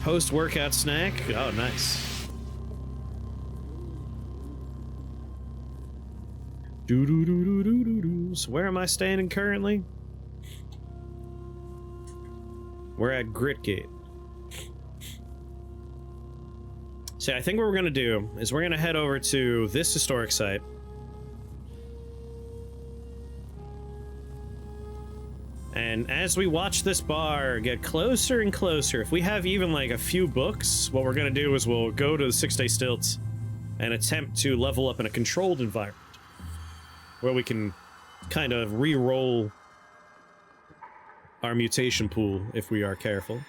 Post-workout snack. Oh, nice. So where am I standing currently? We're at Gritgate. So I think what we're gonna do is we're gonna head over to this historic site. And as we watch this bar get closer and closer, if we have even like a few books, what we're gonna do is we'll go to the 6-day stilts and attempt to level up in a controlled environment where we can kind of re-roll our mutation pool if we are careful.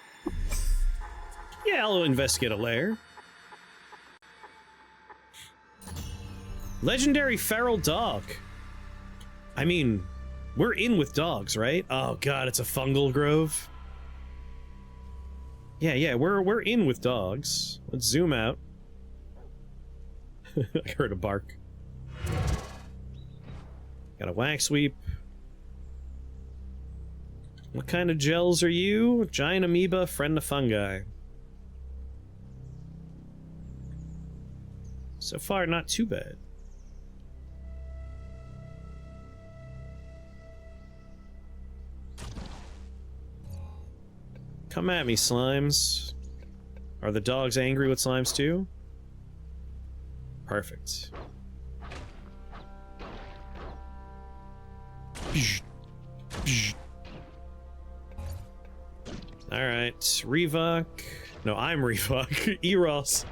Yeah, I'll investigate a lair. Legendary feral dog. I mean, we're in with dogs, right? Oh god, it's a fungal grove. Yeah, we're in with dogs. Let's zoom out. I heard a bark. Got a wax sweep. What kind of gels are you? Giant amoeba, friend of fungi. So far, not too bad. Come at me, slimes. Are the dogs angry with slimes too? Perfect. Alright, Revok. No, I'm Revok. Eros,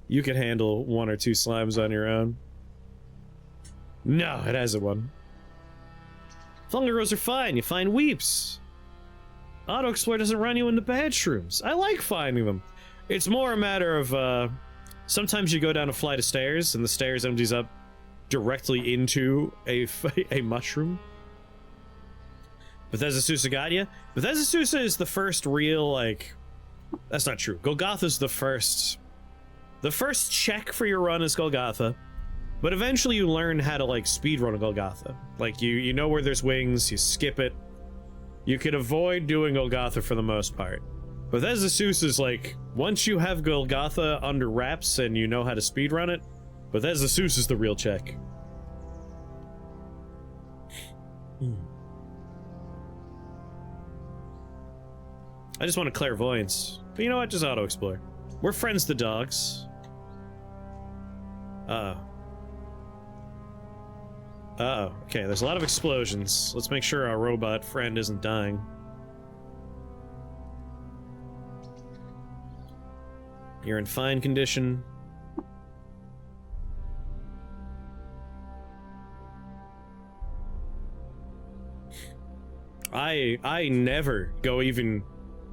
you can handle 1 or 2 slimes on your own. No, it hasn't one. Fungal are fine, you find weeps. Auto-explore doesn't run you into bad shrooms. I like finding them. It's more a matter of, sometimes you go down a flight of stairs, and the stairs empties up directly into a mushroom. Bethesda Sousa got ya? Bethesda Sousa is the first real, like... That's not true. Golgotha's the first... The first check for your run is Golgotha. But eventually you learn how to, like, speedrun a Golgotha. Like, you know where there's wings, you skip it. You can avoid doing Golgotha for the most part. Bethesda Sousa is like, once you have Golgotha under wraps and you know how to speedrun it, Bethesda Sousa is the real check. I just want a Clairvoyance. But you know what? Just auto-explore. We're friends to dogs. Uh-oh. Uh-oh. Okay, there's a lot of explosions. Let's make sure our robot friend isn't dying. You're in fine condition. I never go even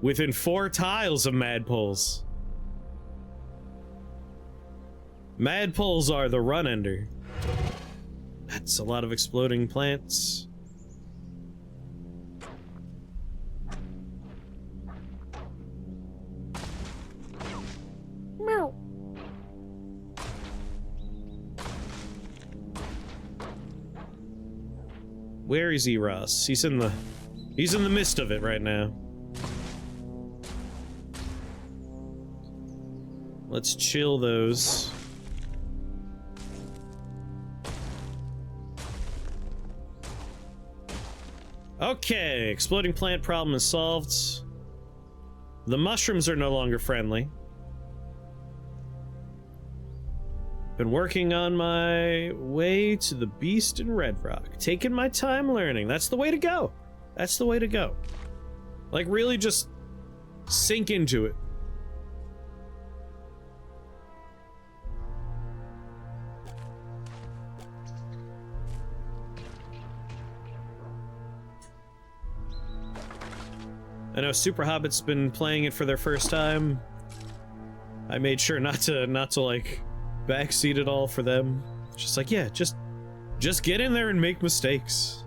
within 4 tiles of Madpoles. Madpoles are the run ender. That's a lot of exploding plants. Meow. Where is Eros? He's in the midst of it right now. Let's chill those. Okay, exploding plant problem is solved. The mushrooms are no longer friendly. Been working on my way to the beast in Red Rock. Taking my time learning. That's the way to go. That's the way to go. Like, really just sink into it. I know Super Hobbit's been playing it for their first time. I made sure not to like backseat it all for them. Just like, yeah, just get in there and make mistakes.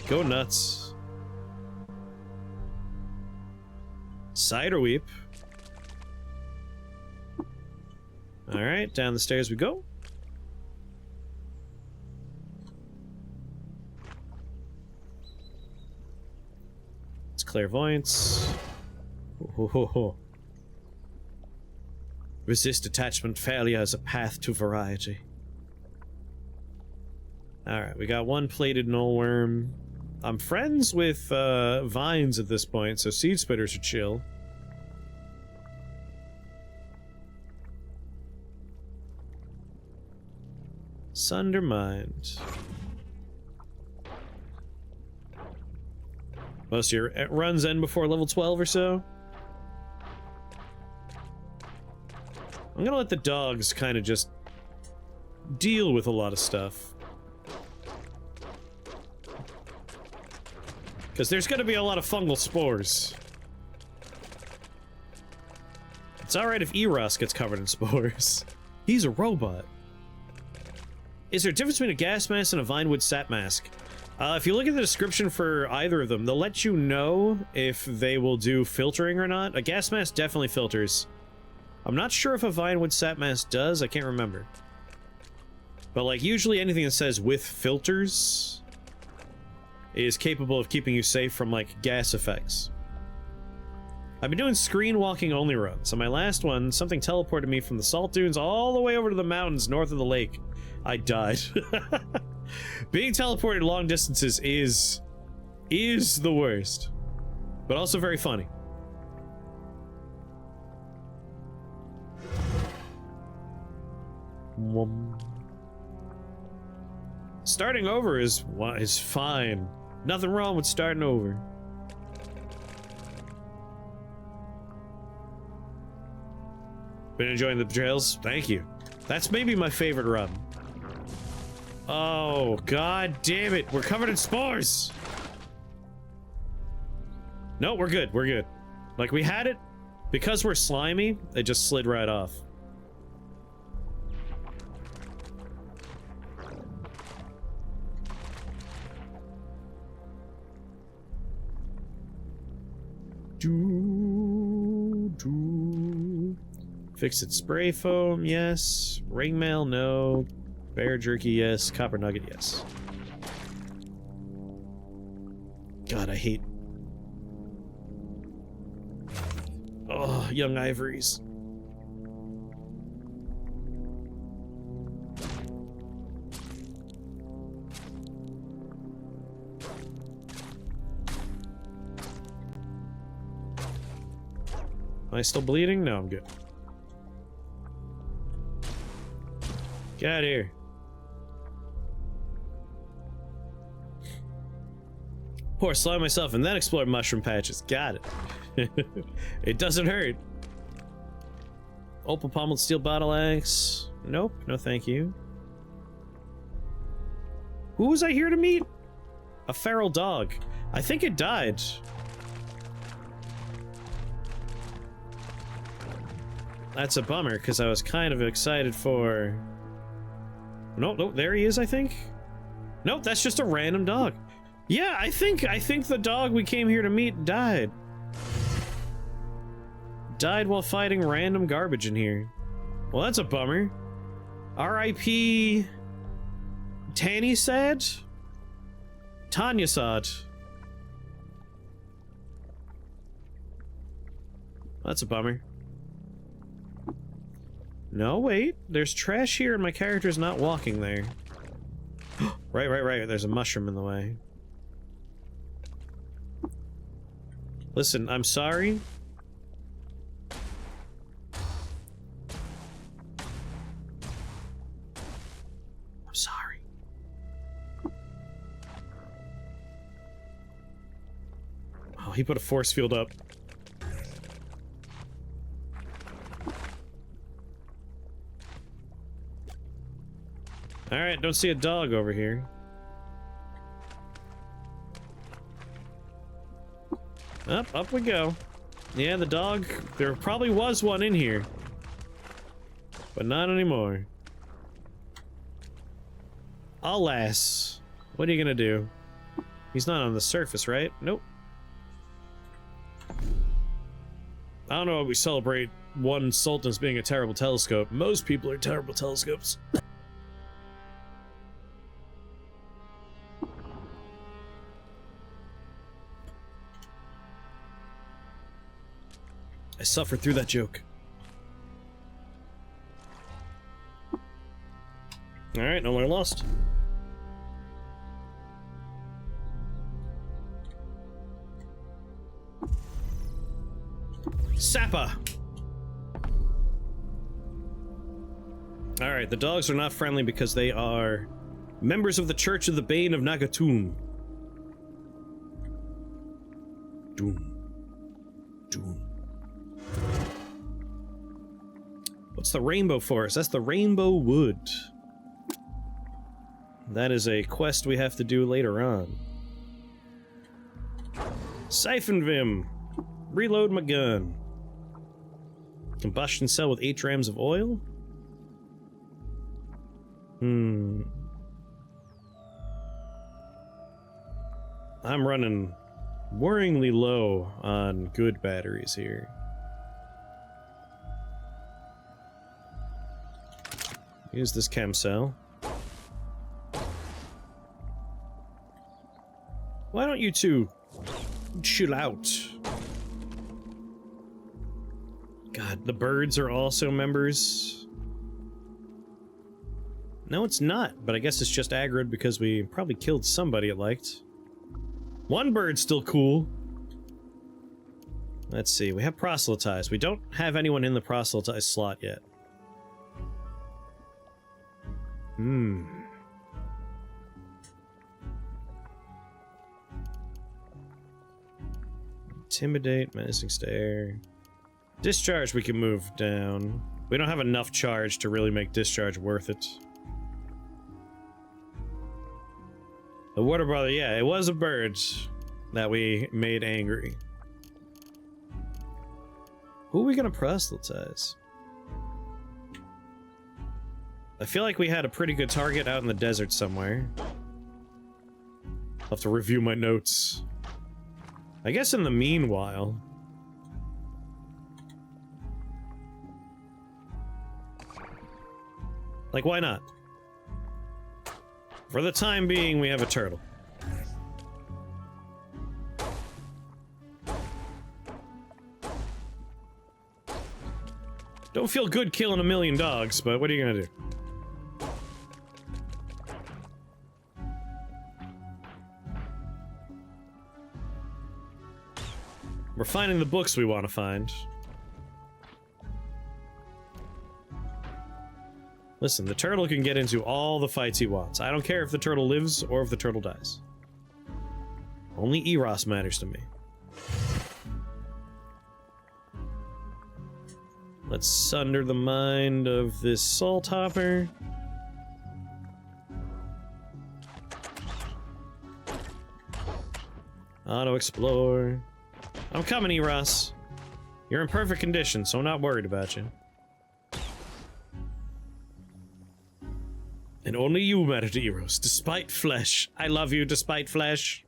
Go nuts. Cider Weep. Alright, down the stairs we go. Clairvoyance. Ho, ho, ho. Resist attachment failure as a path to variety. Alright, we got one plated nullworm. I'm friends with vines at this point, so seed spitters are chill. Sundermind. Most of your runs end before level 12 or so. I'm gonna let the dogs kind of just deal with a lot of stuff. Because there's gonna be a lot of fungal spores. It's alright if Eros gets covered in spores. He's a robot. Is there a difference between a gas mask and a Vinewood sap mask? If you look at the description for either of them, they'll let you know if they will do filtering or not. A gas mask definitely filters. I'm not sure if a Vinewood sap mask does, I can't remember. But like, usually anything that says with filters is capable of keeping you safe from like gas effects. I've been doing screen walking only runs. On my last one, something teleported me from the salt dunes all the way over to the mountains north of the lake. I died. Being teleported long distances is the worst, but also very funny. Starting over is fine. Nothing wrong with starting over. Been enjoying the trails? Thank you. That's maybe my favorite run. Oh, god damn it. We're covered in spores. No, we're good. We're good. Like, we had it. Because we're slimy, it just slid right off. Fix-it spray foam, yes. Ringmail, no. Bear jerky, yes. Copper nugget, yes. God, I hate... Oh, young ivories. Am I still bleeding? No, I'm good. Get out of here. Pour slime myself and then explore mushroom patches. Got it. It doesn't hurt. Opal pommeled steel bottle axe. Nope, no thank you. Who was I here to meet? A feral dog. I think it died. That's a bummer, because I was kind of excited for... Nope, nope, there he is, I think. Nope, that's just a random dog. Yeah, I think the dog we came here to meet died. Died while fighting random garbage in here. Well, that's a bummer. R.I.P. Tanny Sad? Tanya Sad. That's a bummer. No, wait. There's trash here and my character's not walking there. Right. There's a mushroom in the way. Listen, I'm sorry. I'm sorry. Oh, he put a force field up. Alright, don't see a dog over here. Up we go. Yeah, the dog, there probably was one in here. But not anymore. Alas. What are you gonna do? He's not on the surface, right? Nope. I don't know why we celebrate one Sultan as being a terrible telescope. Most people are terrible telescopes. I suffered through that joke. Alright, no longer lost. Sappa! Alright, the dogs are not friendly because they are members of the Church of the Bane of Nagatoon. Doom. Doom. What's the Rainbow Forest? That's the Rainbow Wood. That is a quest we have to do later on. Siphon Vim. Reload my gun. Combustion cell with 8 grams of oil? I'm running worryingly low on good batteries here. Use this chem cell. Why don't you two chill out? God, the birds are also members. No, it's not, but I guess it's just aggroed because we probably killed somebody it liked. One bird's still cool. Let's see, we have proselytized. We don't have anyone in the proselytized slot yet. Intimidate, menacing stare. Discharge we can move down. We don't have enough charge to really make discharge worth it. The water brother, yeah, it was a bird that we made angry. Who are we gonna proselytize? I feel like we had a pretty good target out in the desert somewhere. I'll have to review my notes. I guess in the meanwhile... like, why not? For the time being, we have a turtle. Don't feel good killing 1,000,000 dogs, but what are you gonna do? We're finding the books we want to find. Listen, the turtle can get into all the fights he wants. I don't care if the turtle lives or if the turtle dies. Only Eros matters to me. Let's sunder the mind of this salt hopper. Auto-explore. I'm coming, Eros. You're in perfect condition, so I'm not worried about you. And only you matter to Eros, despite flesh. I love you, despite flesh.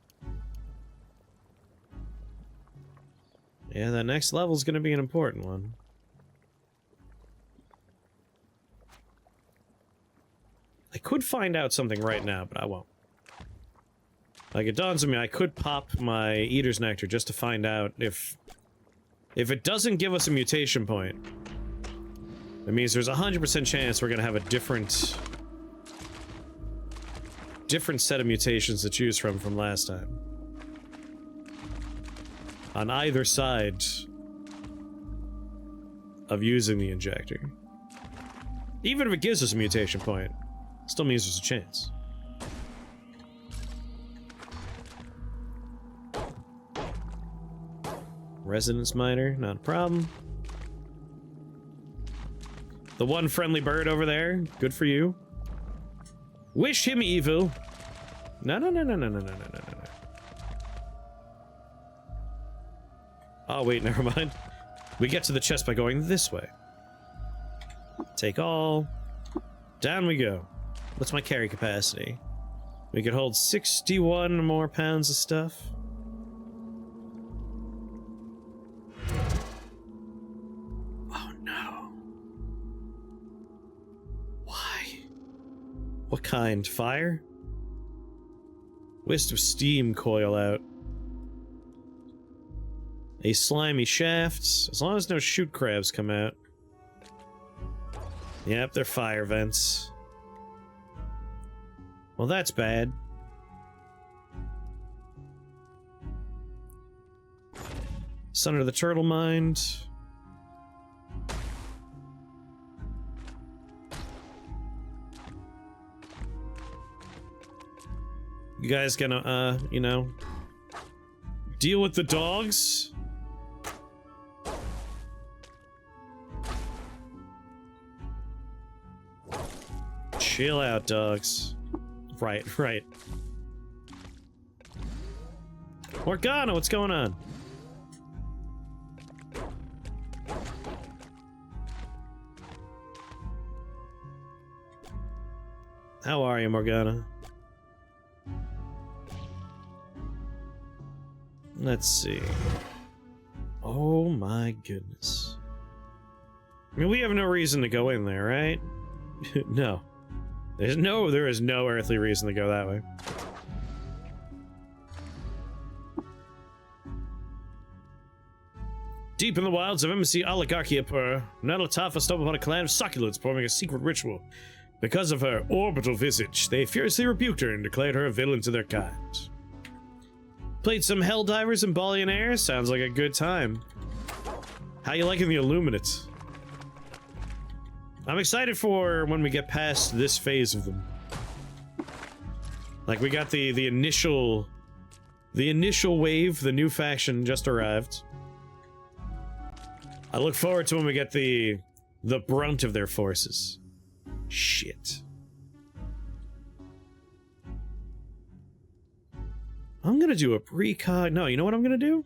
Yeah, that next level's gonna be an important one. I could find out something right now, but I won't. Like, it dawns on me, I could pop my Eater's Nectar just to find out if it doesn't give us a mutation point, it means there's a 100% chance we're gonna have a different set of mutations to choose from last time. On either side of using the injector. Even if it gives us a mutation point, still means there's a chance. Resonance miner, not a problem. The one friendly bird over there, good for you. Wish him evil. No. Oh wait, never mind. We get to the chest by going this way. Take all. Down we go. What's my carry capacity? We could hold 61 more pounds of stuff. Oh no. Why? What kind? Fire? Wisp of steam coil out. A slimy shaft. As long as no shoot crabs come out. Yep, they're fire vents. Well, that's bad. Son of the Turtle Mind. You guys gonna, you know, deal with the dogs? Chill out, dogs. Right, right. Morgana, what's going on? How are you, Morgana? Let's see. Oh my goodness. I mean, we have no reason to go in there, right? No. There is no earthly reason to go that way. Deep in the wilds of Embassy Oligarchia, Nalatafa stumbled upon a clan of succulents performing a secret ritual. Because of her orbital visage, they furiously rebuked her and declared her a villain to their kind. Played some Helldivers and Ballionaires? Sounds like a good time. How you liking the Illuminates? I'm excited for when we get past this phase of them. Like, we got the initial wave, the new faction just arrived. I look forward to when we get the brunt of their forces. Shit. I'm gonna do a precog. No, you know what I'm gonna do?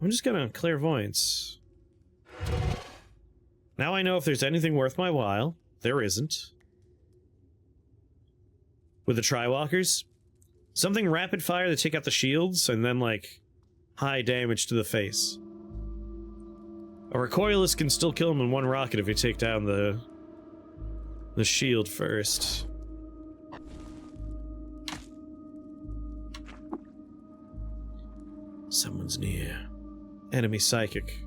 I'm just gonna Clairvoyance. Now I know if there's anything worth my while. There isn't. With the Triwalkers. Something rapid fire to take out the shields, and then, like, high damage to the face. A recoilless can still kill him in one rocket if you take down the shield first. Someone's near. Enemy psychic.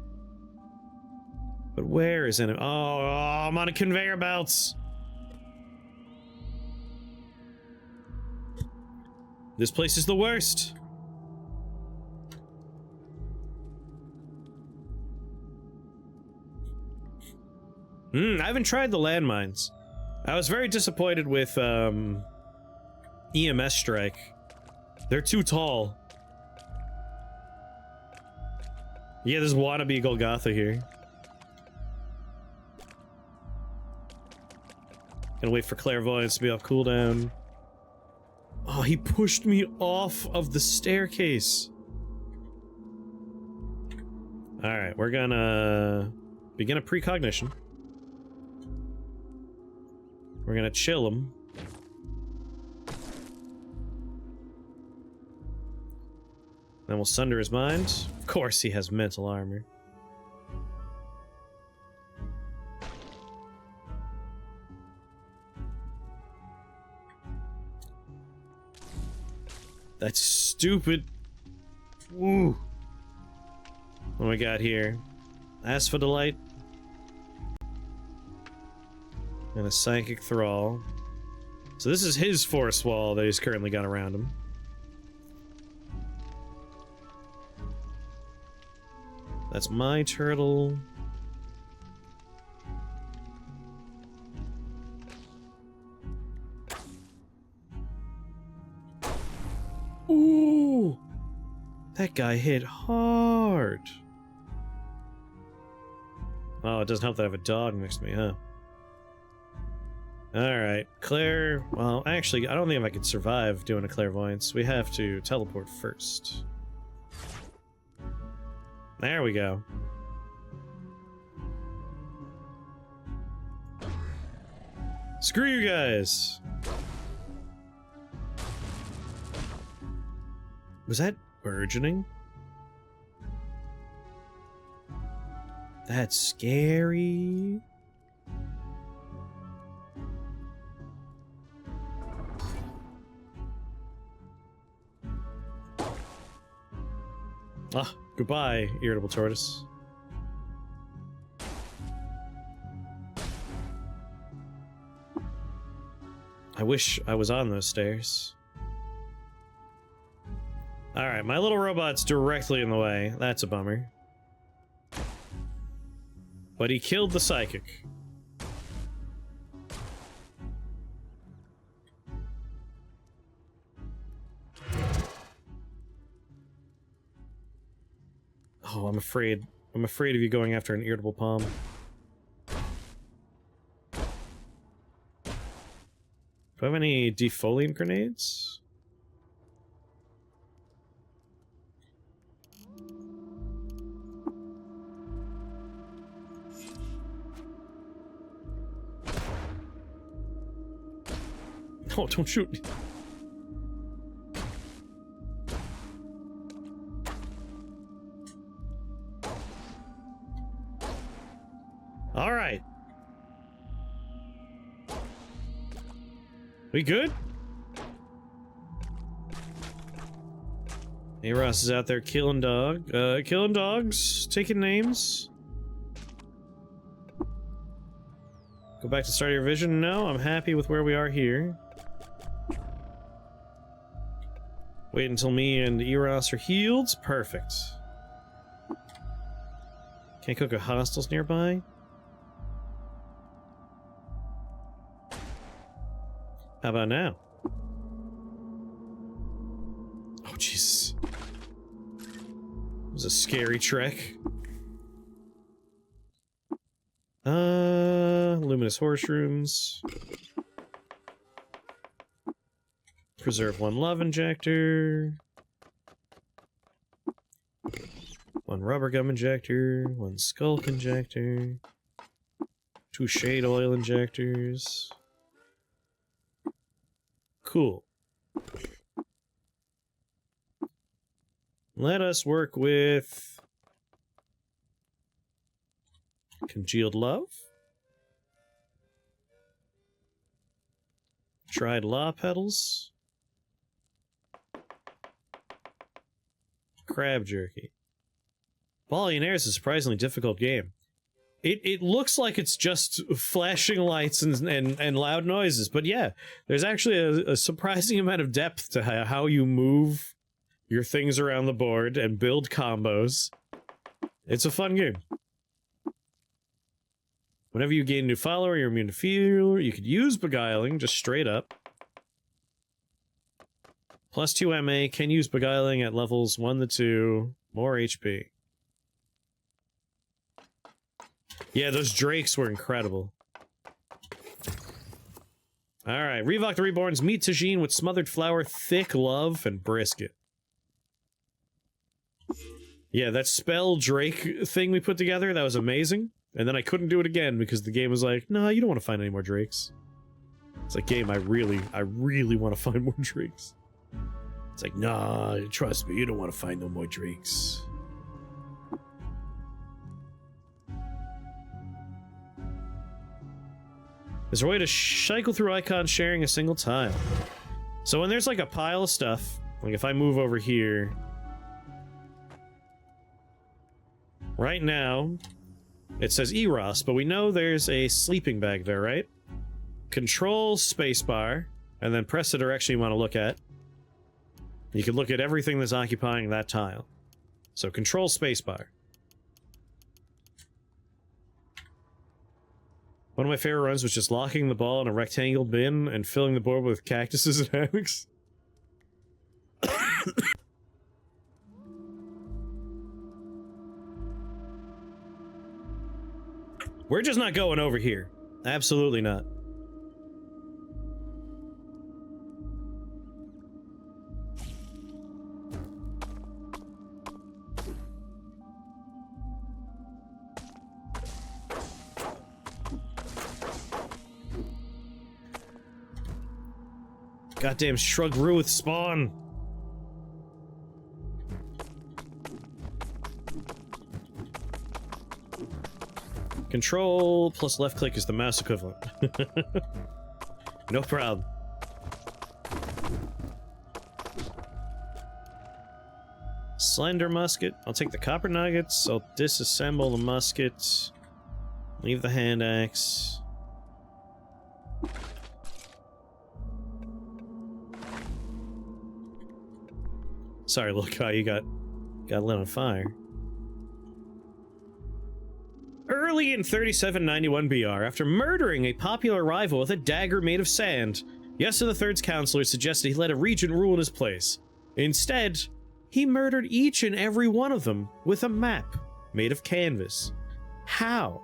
But where is enemy? Oh, I'm on a conveyor belts. This place is the worst. I haven't tried the landmines. I was very disappointed with EMS strike. They're too tall. Yeah, there's wannabe Golgotha here. Gonna wait for Clairvoyance to be off cooldown. Oh, he pushed me off of the staircase. Alright, we're gonna begin a precognition. We're gonna chill him. Then we'll sunder his mind. Of course he has mental armor. That's stupid. Woo. What we got here? Asphodolite. And a Psychic Thrall. So this is his force wall that he's currently got around him. That's my turtle. Ooh! That guy hit hard. Oh, it doesn't help that I have a dog next to me, huh? Alright, Claire... Well, actually, I don't think I could survive doing a Clairvoyance. We have to teleport first. There we go. Screw you guys! Was that burgeoning? That's scary. Ah, goodbye, irritable tortoise. I wish I was on those stairs. Alright, my little robot's directly in the way. That's a bummer. But he killed the psychic. Oh, I'm afraid. I'm afraid of you going after an irritable palm. Do I have any defoliant grenades? No, don't shoot. All right. We good? Hey, Ross is out there killing dogs, taking names. Go back to start your vision? No, I'm happy with where we are here. Wait until me and Eros are healed. Perfect. Can't cook a hostiles nearby? How about now? Oh, Jesus. It was a scary trek. Luminous horse rooms. Preserve one love injector. One rubber gum injector. One skulk injector. 2 shade oil injectors. Cool. Let us work with congealed love. Tried law petals. Crab jerky. Ballionaire is a surprisingly difficult game. It looks like it's just flashing lights and loud noises, but yeah, there's actually a surprising amount of depth to how you move your things around the board and build combos. It's a fun game. Whenever you gain a new follower, you're immune to fear. You could use Beguiling, just straight up. Plus 2 MA, can use Beguiling at levels 1 to 2. More HP. Yeah, those drakes were incredible. Alright, Revok the Reborn's meat tagine with smothered flour, thick love, and brisket. Yeah, that spell Drake thing we put together, that was amazing. And then I couldn't do it again because the game was like, no, you don't want to find any more drakes. It's like, game, I really want to find more drakes. It's like, nah, trust me, you don't want to find no more drakes. There's a way to cycle through icons sharing a single tile. So when there's like a pile of stuff, like if I move over here, right now, it says Eros, but we know there's a sleeping bag there, right? Control spacebar, and then press the direction you want to look at. You can look at everything that's occupying that tile. So control spacebar. One of my favorite runs was just locking the ball in a rectangle bin and filling the board with cactuses and hammocks. We're just not going over here. Absolutely not. Goddamn Shrug Ruth spawn! Control plus left click is the mouse equivalent. No problem. Slender musket. I'll take the copper nuggets. I'll disassemble the musket. Leave the hand axe. Sorry, little guy, you got lit on fire. Early in 3791 BR, after murdering a popular rival with a dagger made of sand, Yessa III's counselor suggested he let a regent rule in his place. Instead, he murdered each and every one of them with a map made of canvas. How?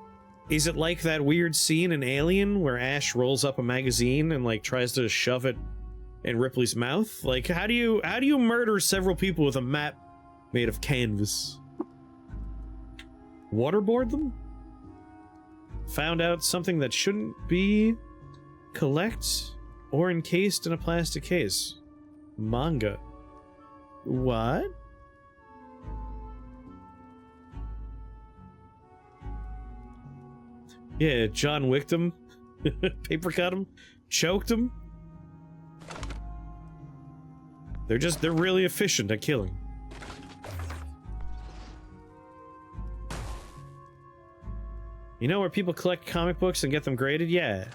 Is it like that weird scene in Alien where Ash rolls up a magazine and like tries to shove it in Ripley's mouth? Like, how do you murder several people with a map made of canvas? Waterboard them? Found out something that shouldn't be? Collect or encased in a plastic case. Manga. What? Yeah, John Wicked him. Paper cut him. Choked him. They're really efficient at killing. You know where people collect comic books and get them graded? Yeah.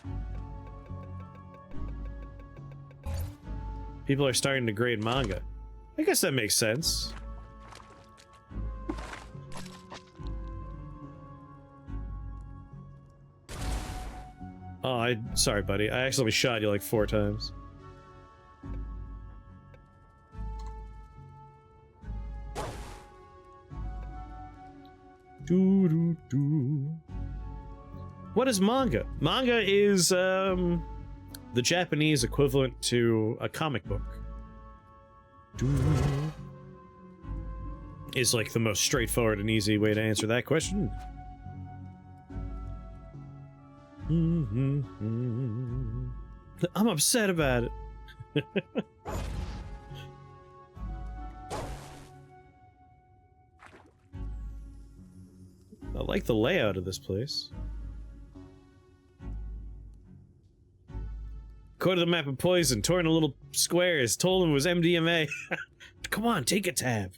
People are starting to grade manga. I guess that makes sense. Oh, sorry, buddy. I accidentally shot you like 4 times. What is manga? Manga is, the Japanese equivalent to a comic book. Is like the most straightforward and easy way to answer that question. I'm upset about it. I like the layout of this place. Coded the map of poison, tore into little squares, told him it was MDMA. Come on, take a tab.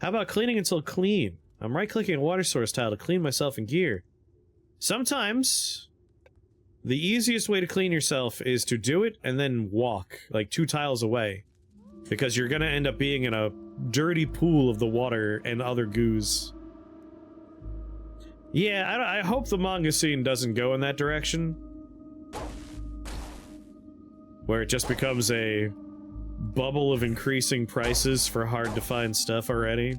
How about cleaning until clean? I'm right-clicking a water source tile to clean myself in gear. Sometimes, the easiest way to clean yourself is to do it and then walk, like 2 tiles away. Because you're gonna end up being in a dirty pool of the water and other goos. Yeah, I hope the manga scene doesn't go in that direction. Where it just becomes a bubble of increasing prices for hard-to-find stuff already.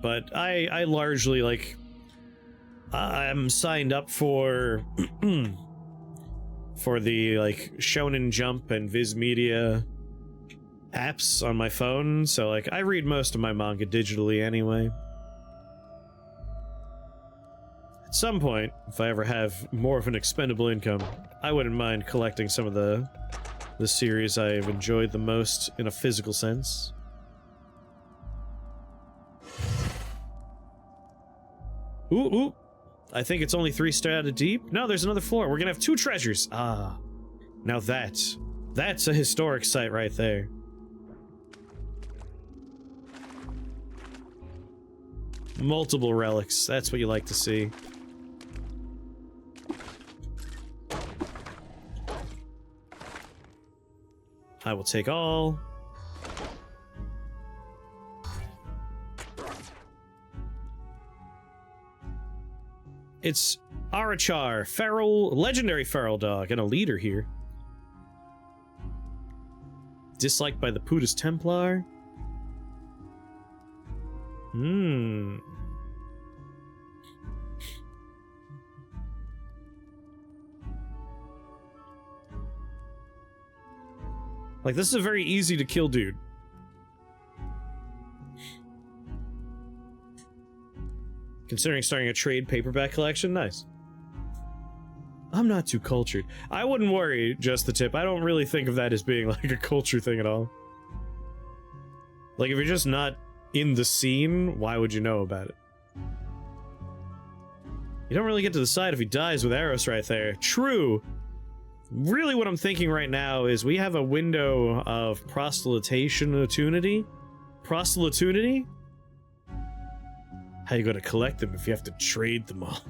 But I largely, like, I'm signed up for for the, like, Shonen Jump and Viz Media apps on my phone, so, like, I read most of my manga digitally anyway. At some point, if I ever have more of an expendable income, I wouldn't mind collecting some of the series I've enjoyed the most in a physical sense. Ooh. I think it's only 3 strata deep. No, there's another floor. We're gonna have 2 treasures. Ah. Now that's a historic site right there. Multiple relics. That's what you like to see. I will take all. It's Arachar, legendary feral dog, and a leader here. Disliked by the Pudus Templar. Like, this is a very easy to kill dude. Considering starting a trade paperback collection, nice. I'm not too cultured. I wouldn't worry, just the tip. I don't really think of that as being like a culture thing at all. Like, if you're just not in the scene, why would you know about it? You don't really get to decide if he dies with Eros right there. True. Really what I'm thinking right now is we have a window of proselytation-opportunity. Proselytunity? How you gonna collect them if you have to trade them all?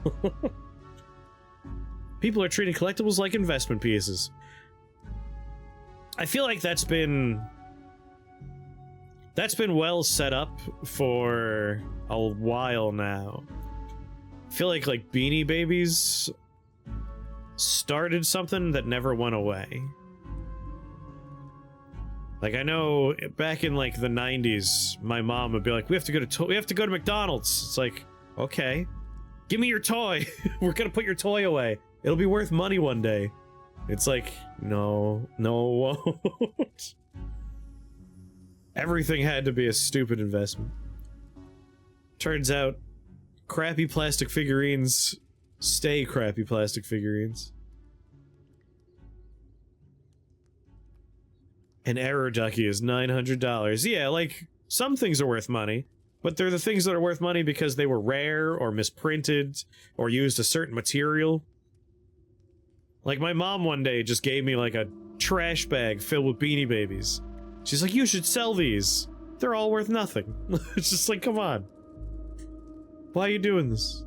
People are treating collectibles like investment pieces. I feel like that's been well set up for a while now. I feel like Beanie Babies started something that never went away. Like, I know back in like the 90s, my mom would be like, we have to go to McDonald's. It's like, okay, give me your toy. We're gonna put your toy away. It'll be worth money one day. It's like, no, it won't. Everything had to be a stupid investment. Turns out, crappy plastic figurines stay crappy plastic figurines. An error ducky is $900. Yeah, like, some things are worth money, but they're the things that are worth money because they were rare, or misprinted, or used a certain material. Like, my mom one day just gave me, like, a trash bag filled with Beanie Babies. She's like, you should sell these. They're all worth nothing. It's just like, come on. Why are you doing this?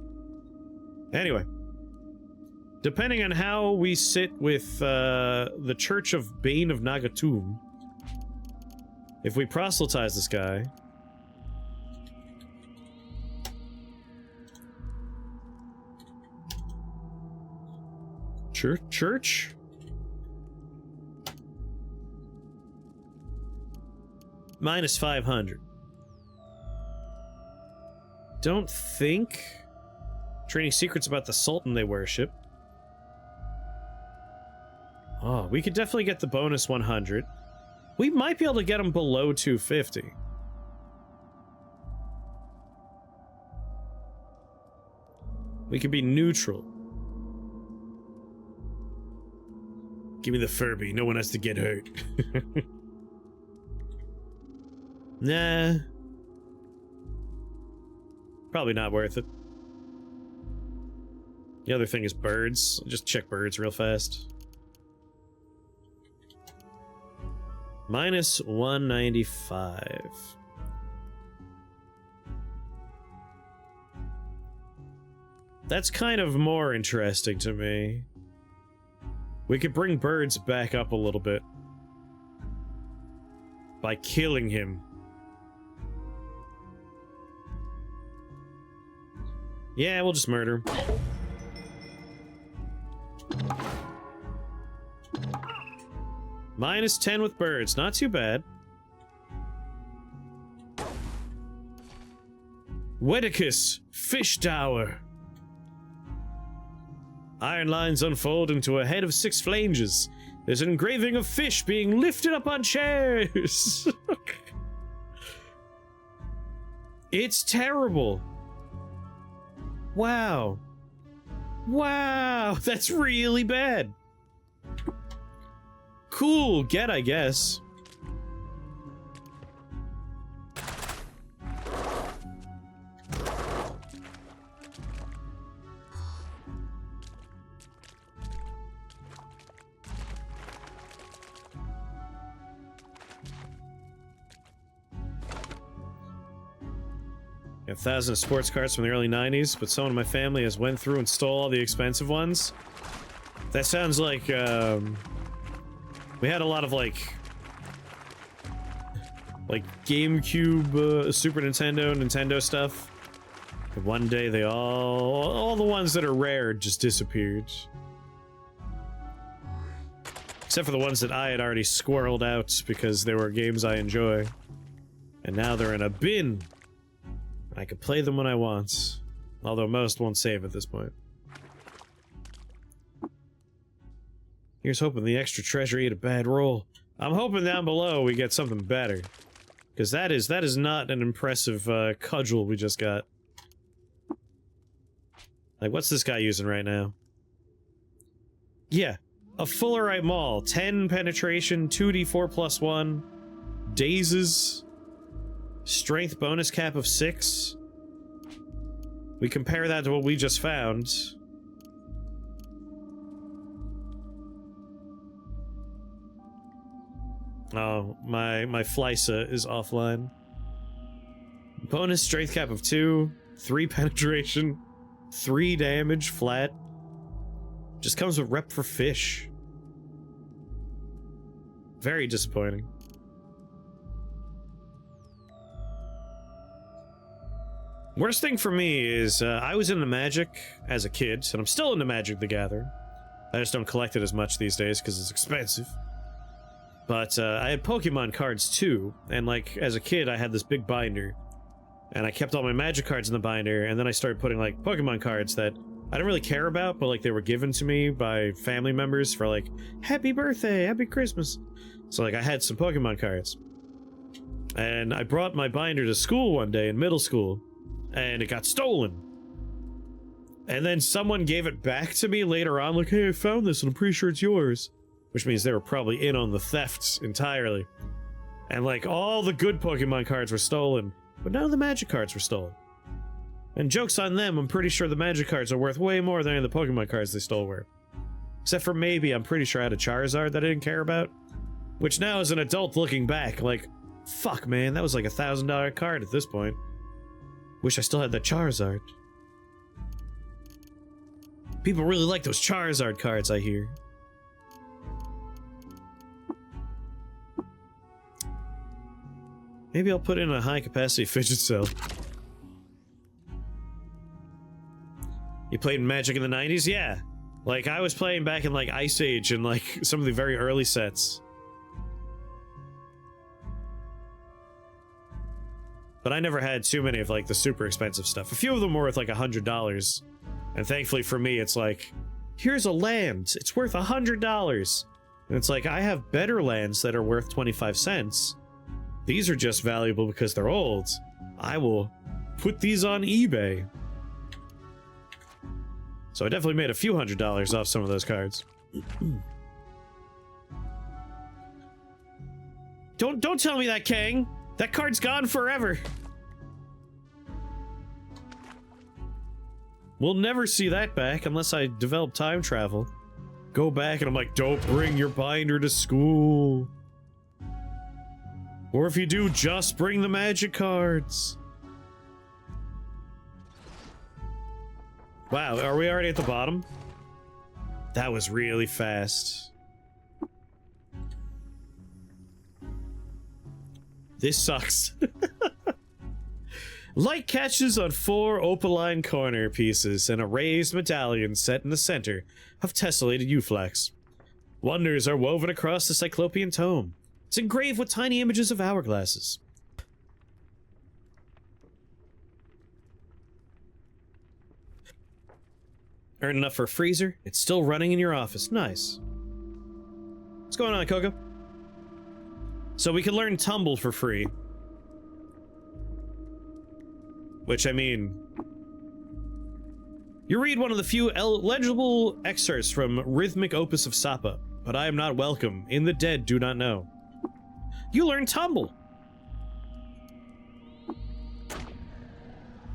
Anyway. Depending on how we sit with, the Church of Bane of Nagatum, if we proselytize this guy... Church? Minus 500. Don't think. Training secrets about the Sultan they worship. Oh, we could definitely get the bonus 100. We might be able to get them below 250. We could be neutral. Give me the Furby. No one has to get hurt. Nah. Probably not worth it. The other thing is birds. Just check birds real fast. Minus 195. That's kind of more interesting to me. We could bring birds back up a little bit. By killing him. Yeah, we'll just murder him. Minus 10 with birds. Not too bad. Wedicus, Fish Tower. Iron lines unfold into a head of 6 flanges. There's an engraving of fish being lifted up on chairs. It's terrible. Wow. Wow, that's really bad. Cool, get, I guess. A 1,000 sports cars from the early 90s, but someone in my family has went through and stole all the expensive ones. That sounds like, we had a lot of, like GameCube, Super Nintendo, Nintendo stuff. And one day they all the ones that are rare just disappeared. Except for the ones that I had already squirreled out because they were games I enjoy. And now they're in a bin. I could play them when I want, although most won't save at this point. Here's hoping the extra treasure ate a bad roll. I'm hoping down below we get something better. Because that is not an impressive cudgel we just got. Like, what's this guy using right now? Yeah, a Fullerite Maul. 10 penetration, 2d4 plus 1. Dazes. Strength bonus cap of 6. We compare that to what we just found. Oh, my Flysa is offline. Bonus strength cap of 2, 3 penetration, 3 damage flat. Just comes with rep for fish. Very disappointing. Worst thing for me is I was into Magic as a kid, and I'm still into Magic the Gathering. I just don't collect it as much these days because it's expensive. But I had Pokemon cards too, and like as a kid I had this big binder, and I kept all my Magic cards in the binder, and then I started putting like Pokemon cards that I didn't really care about, but like they were given to me by family members for like, happy birthday, happy Christmas. So like I had some Pokemon cards. And I brought my binder to school one day in middle school, and it got stolen. And then someone gave it back to me later on, like, hey, I found this and I'm pretty sure it's yours. Which means they were probably in on the thefts entirely. And like, all the good Pokemon cards were stolen, but none of the Magic cards were stolen. And joke's on them, I'm pretty sure the Magic cards are worth way more than any of the Pokemon cards they stole were. Except for maybe, I'm pretty sure I had a Charizard that I didn't care about. Which now, as an adult looking back, like, fuck man, that was like $1,000 card at this point. Wish I still had that Charizard. People really like those Charizard cards, I hear. Maybe I'll put in a high-capacity fidget cell. You played Magic in the 90s? Yeah. Like, I was playing back in, like, Ice Age and, like, some of the very early sets. But I never had too many of, like, the super expensive stuff. A few of them were worth, like, $100. And thankfully for me, it's like, here's a land. It's worth $100. And it's like, I have better lands that are worth 25 cents. These are just valuable because they're old. I will put these on eBay. So I definitely made a few $100s off some of those cards. Don't tell me that, Kang. That card's gone forever. We'll never see that back unless I develop time travel. Go back and I'm like, don't bring your binder to school. Or if you do, just bring the Magic cards. Wow, are we already at the bottom? That was really fast. This sucks. Light catches on 4 opaline corner pieces and a raised medallion set in the center of tessellated Euflax. Wonders are woven across the Cyclopean tome. It's engraved with tiny images of hourglasses. Earn enough for a freezer. It's still running in your office. Nice. What's going on, Coco? So we can learn Tumble for free. Which, I mean... You read one of the few legible excerpts from Rhythmic Opus of Sapa, but I am not welcome. In the dead do not know. You learn Tumble!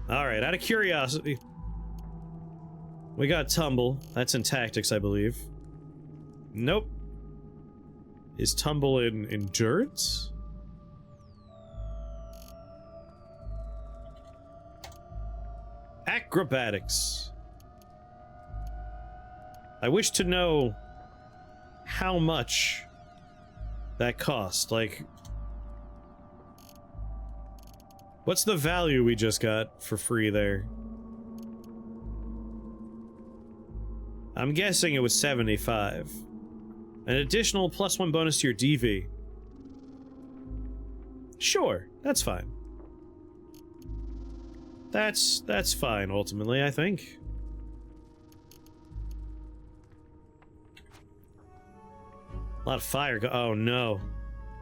Alright, out of curiosity... We got Tumble. That's in Tactics, I believe. Nope. Is Tumble in Endurance? Acrobatics. I wish to know how much that cost. Like, what's the value we just got for free there? I'm guessing it was 75. An additional +1 bonus to your DV. Sure, that's fine. That's fine, ultimately, I think. A lot of fire oh no.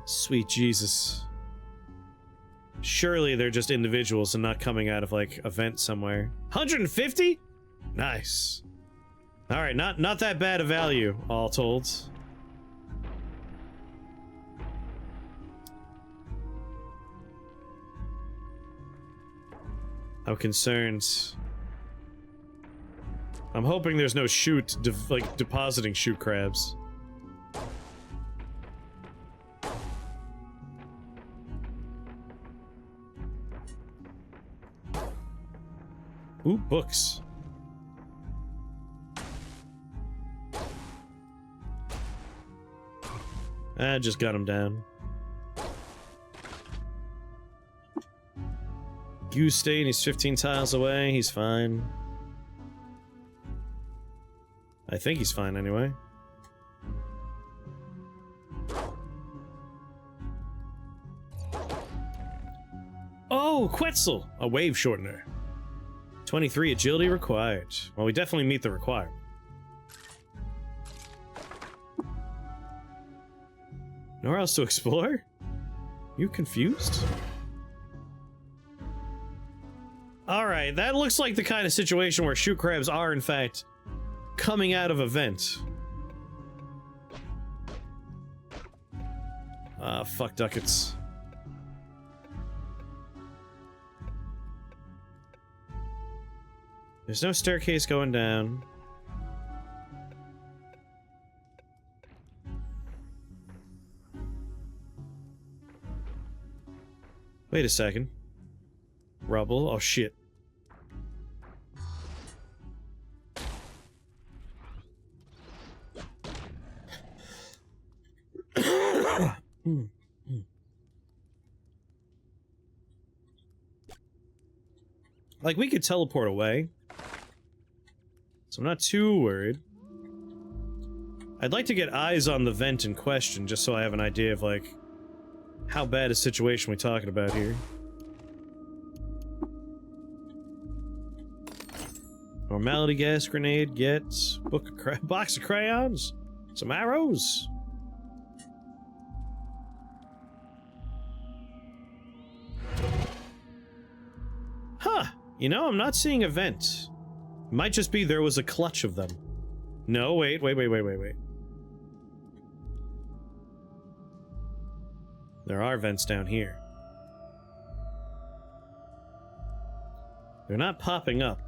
Sweet Jesus. Surely they're just individuals and not coming out of, like, event somewhere. 150? Nice. Alright, not that bad a value, all told. I'm concerned. I'm hoping there's no depositing shoot crabs. Ooh, books. I just got him down. Goose stain, he's 15 tiles away, he's fine. I think he's fine anyway. Oh, Quetzal! A wave shortener. 23 agility required. Well, we definitely meet the requirement. Nowhere else to explore? You confused? Alright, that looks like the kind of situation where shoot crabs are, in fact, coming out of a vent. Ah, fuck ducats. There's no staircase going down. Wait a second. Rubble? Oh shit. Like, we could teleport away. So I'm not too worried. I'd like to get eyes on the vent in question, just so I have an idea of, like, how bad a situation we're talking about here. Normality gas grenade, get box of crayons, some arrows. Huh, you know, I'm not seeing a vent. It might just be there was a clutch of them. No, wait. There are vents down here. They're not popping up.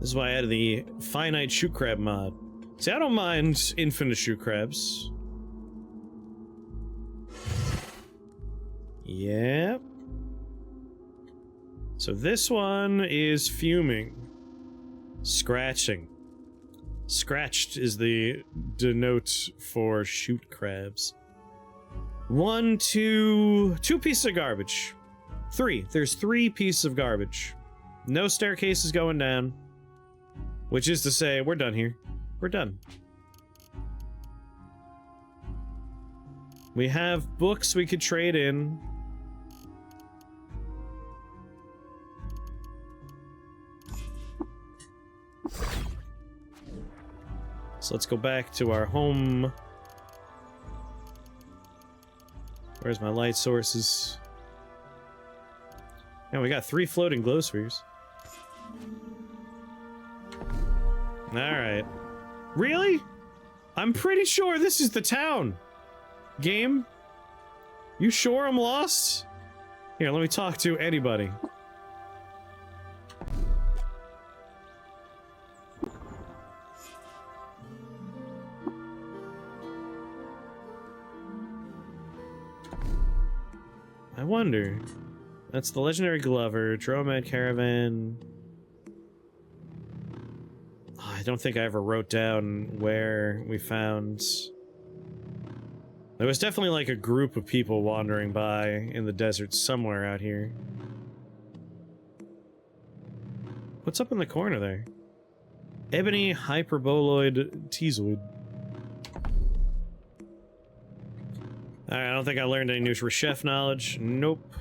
This is why I added the finite shoot crab mod. See, I don't mind infinite shoot crabs. Yep. So this one is fuming. Scratching. Scratched is the denote for shoot crabs. Two pieces of garbage. There's 3 pieces of garbage. No staircases going down. Which is to say, we're done here. We're done. We have books we could trade in. So let's go back to our home. Where's my light sources? Yeah, we got 3 floating glow spheres. Alright. Really? I'm pretty sure this is the town. Game? You sure I'm lost? Here, let me talk to anybody. I wonder. That's the legendary Glover, Dromad Caravan. Oh, I don't think I ever wrote down where we found... There was definitely like a group of people wandering by in the desert somewhere out here. What's up in the corner there? Ebony Hyperboloid Teasoid. Alright, I don't think I learned any new chef knowledge. Nope.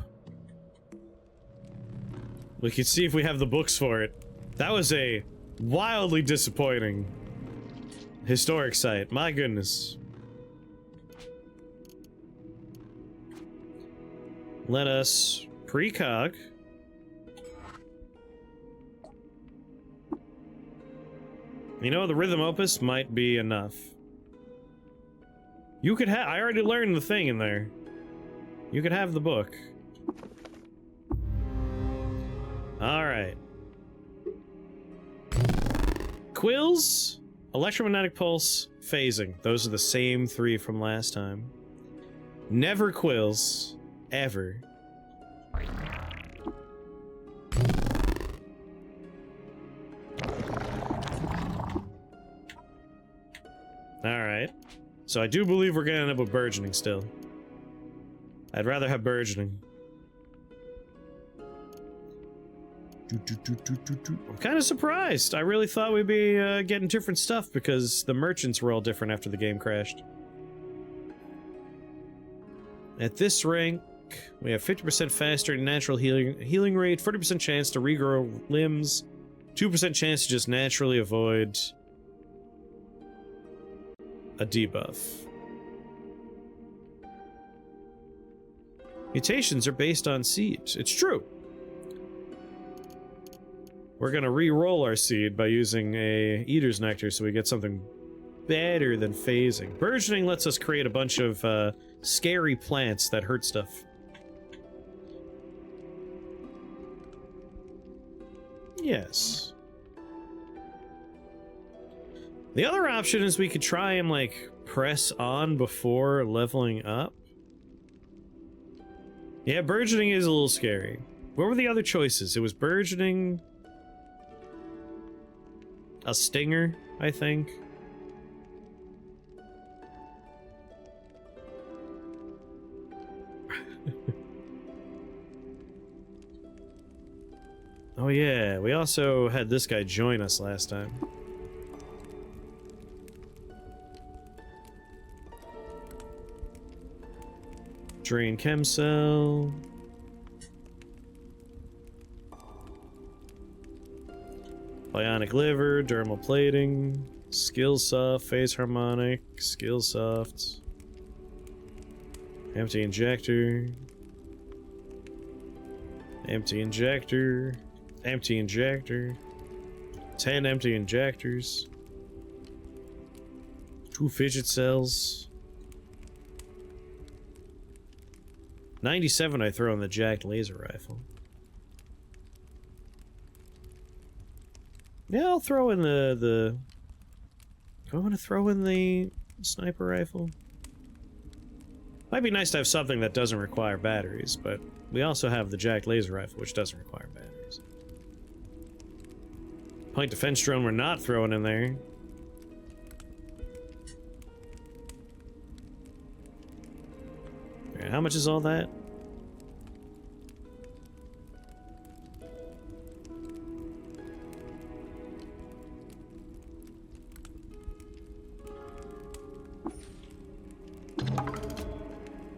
We can see if we have the books for it. That was a wildly disappointing historic site. My goodness. Let us precog. You know, the rhythm opus might be enough. You could have- I already learned the thing in there. You could have the book. Alright. Quills, electromagnetic pulse, phasing. Those are the same 3 from last time. Never quills. Ever. Alright. So I do believe we're gonna end up with burgeoning still. I'd rather have burgeoning. I'm kind of surprised. I really thought we'd be getting different stuff because the merchants were all different after the game crashed. At this rank, we have 50% faster natural healing rate, 40% chance to regrow limbs, 2% chance to just naturally avoid a debuff. Mutations are based on seeds. It's true. We're gonna re-roll our seed by using a Eater's Nectar so we get something better than phasing. Burgeoning lets us create a bunch of scary plants that hurt stuff. Yes. The other option is we could try and, like, press on before leveling up. Yeah, burgeoning is a little scary. What were the other choices? It was burgeoning... a stinger, I think. Oh yeah, we also had this guy join us last time. Drain chem cell. Bionic liver, dermal plating, skill soft, phase harmonic, skill soft, empty injector, empty injector, empty injector, 10 empty injectors, 2 fidget cells, 97 I throw in the jacked laser rifle. Yeah, I'll throw in the do I want to throw in the sniper rifle? Might be nice to have something that doesn't require batteries, but we also have the jacked laser rifle, which doesn't require batteries. Point defense drone we're not throwing in there. Okay, how much is all that?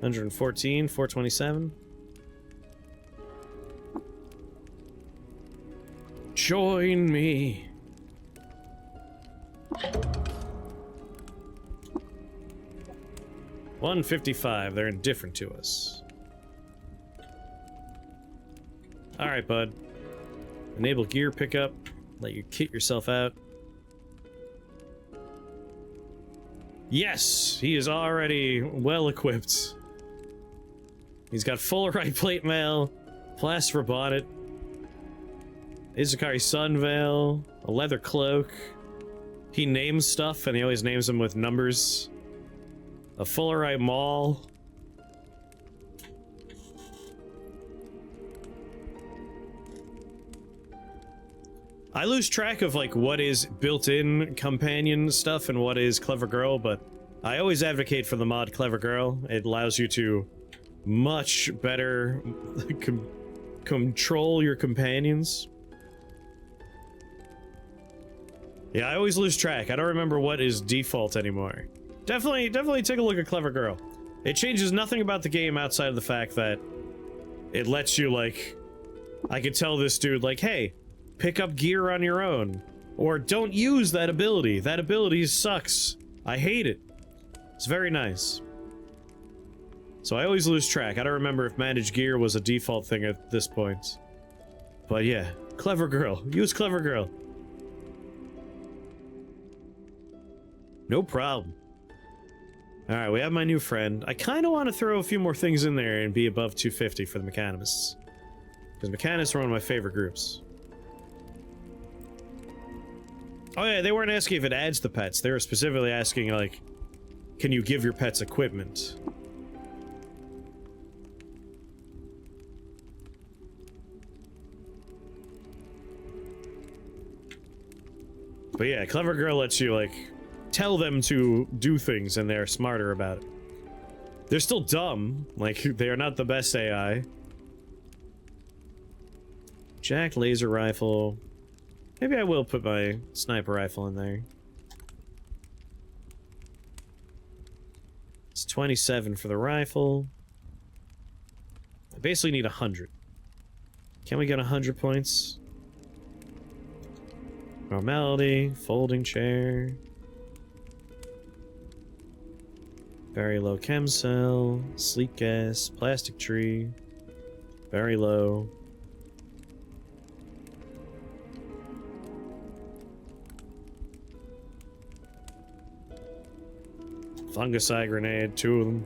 $114, $427. Join me. $155. They're indifferent to us. All right, bud. Enable gear pickup. Let you kit yourself out. Yes, he is already well equipped. He's got full right plate mail, plaster bonnet, Izukari sun veil, a leather cloak. He names stuff, and he always names them with numbers. A Fullerite maul. I lose track of, like, what is built-in companion stuff and what is Clever Girl, but I always advocate for the mod Clever Girl. It allows you to much better control your companions. Yeah, I always lose track. I don't remember what is default anymore. Definitely take a look at Clever Girl. It changes nothing about the game outside of the fact that it lets you, like... I could tell this dude, like, hey, pick up gear on your own. Or don't use that ability. That ability sucks. I hate it. It's very nice. So I always lose track. I don't remember if manage gear was a default thing at this point. But yeah, Clever Girl. Use Clever Girl. No problem. Alright, we have my new friend. I kind of want to throw a few more things in there and be above 250 for the Mechanimists. Because Mechanists are one of my favorite groups. Oh yeah, they weren't asking if it adds the pets. They were specifically asking, like, can you give your pets equipment? But yeah, Clever Girl lets you, like, tell them to do things and they're smarter about it. They're still dumb. Like, they are not the best AI. Jack laser rifle. Maybe I will put my sniper rifle in there. It's 27 for the rifle. I basically need 100. Can we get 100 points? Normality, folding chair. Very low chem cell, sleek gas, plastic tree. Very low. Fungicide grenade, 2 of them.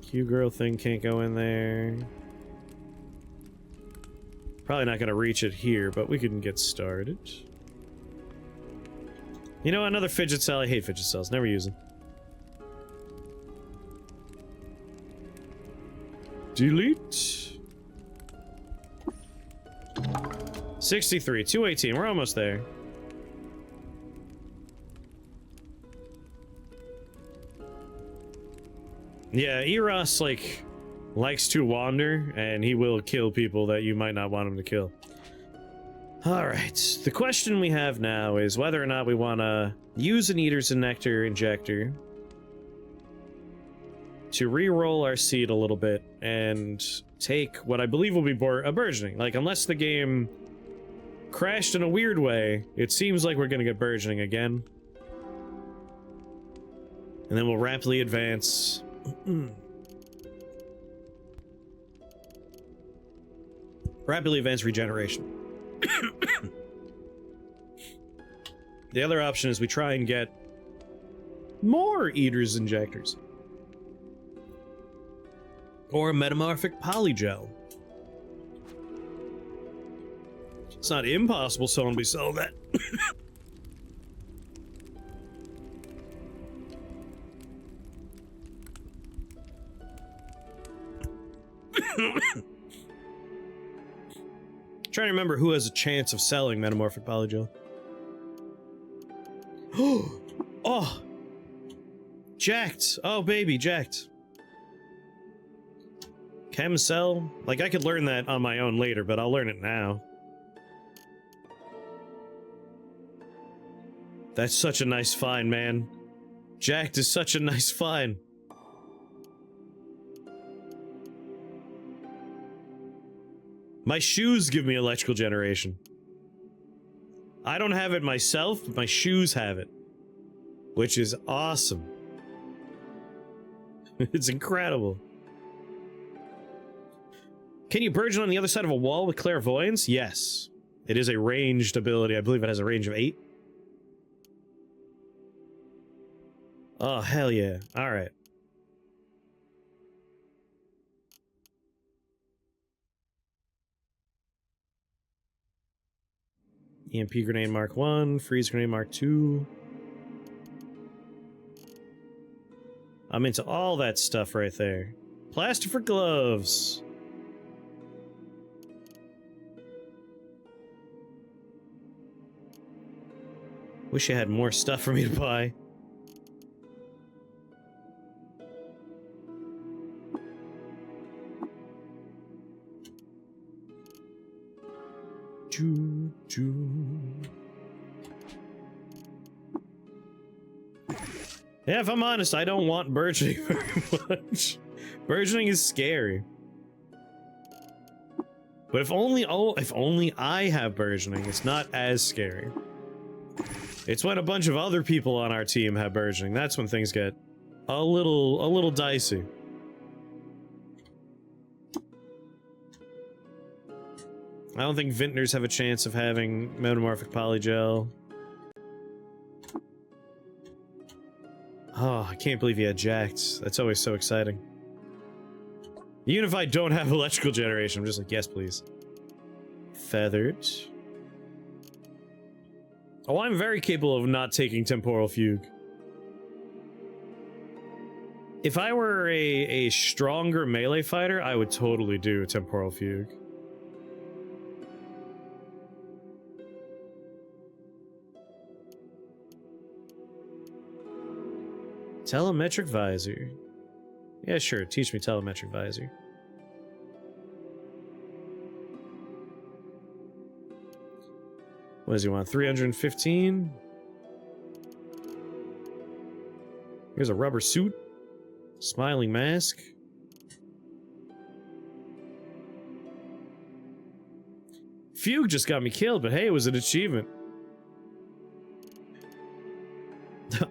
Q-girl thing can't go in there. Probably not gonna reach it here, but we can get started. You know, another fidget cell. I hate fidget cells. Never use them. Delete. 63, 218. We're almost there. Yeah, Eros, like, likes to wander, and he will kill people that you might not want him to kill. Alright, the question we have now is whether or not we want to use an Eaters and Nectar injector to re-roll our seed a little bit and take what I believe will be a burgeoning. Like, unless the game crashed in a weird way, it seems like we're going to get burgeoning again. And then we'll rapidly advance. Rapidly advance regeneration. The other option is we try and get more Eaters injectors. Or a metamorphic polygel. It's not impossible someone will be selling that. Trying to remember who has a chance of selling metamorphic polygel. Oh! Jacked! Oh, baby, jacked. Chem cell? Like, I could learn that on my own later, but I'll learn it now. That's such a nice find, man. Jacked is such a nice find. My shoes give me electrical generation. I don't have it myself, but my shoes have it. Which is awesome. It's incredible. Can you burgeon on the other side of a wall with Clairvoyance? Yes. It is a ranged ability. I believe it has a range of 8. Oh, hell yeah. Alright. EMP grenade Mark 1, freeze grenade Mark 2. I'm into all that stuff right there. Plaster for gloves. Wish you had more stuff for me to buy. Yeah, if I'm honest, I don't want burgeoning very much. Burgeoning is scary. But if only I have burgeoning, it's not as scary. It's when a bunch of other people on our team have burgeoning. That's when things get a little dicey. I don't think vintners have a chance of having metamorphic polygel. Oh, I can't believe he had jacked. That's always so exciting. Even if I don't have electrical generation, I'm just like, yes, please. Feathered. Oh, I'm very capable of not taking Temporal Fugue. If I were a stronger melee fighter, I would totally do Temporal Fugue. Telemetric Visor. Yeah, sure, teach me Telemetric Visor. What does he want? 315? Here's a rubber suit. Smiling mask. Fugue just got me killed, but hey, it was an achievement.